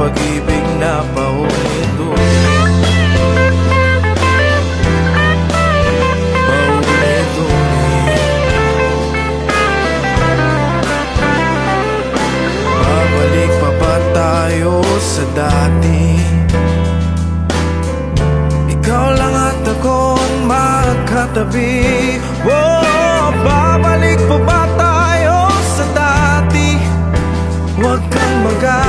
pag-ibig na paulit-ulit. Paulit-ulit. Babalik pa ba tayo sa dati? Ikaw lang at ako'ng magkatabi. Oh, babalik pa ba tayo sa dati? Huwag kang mag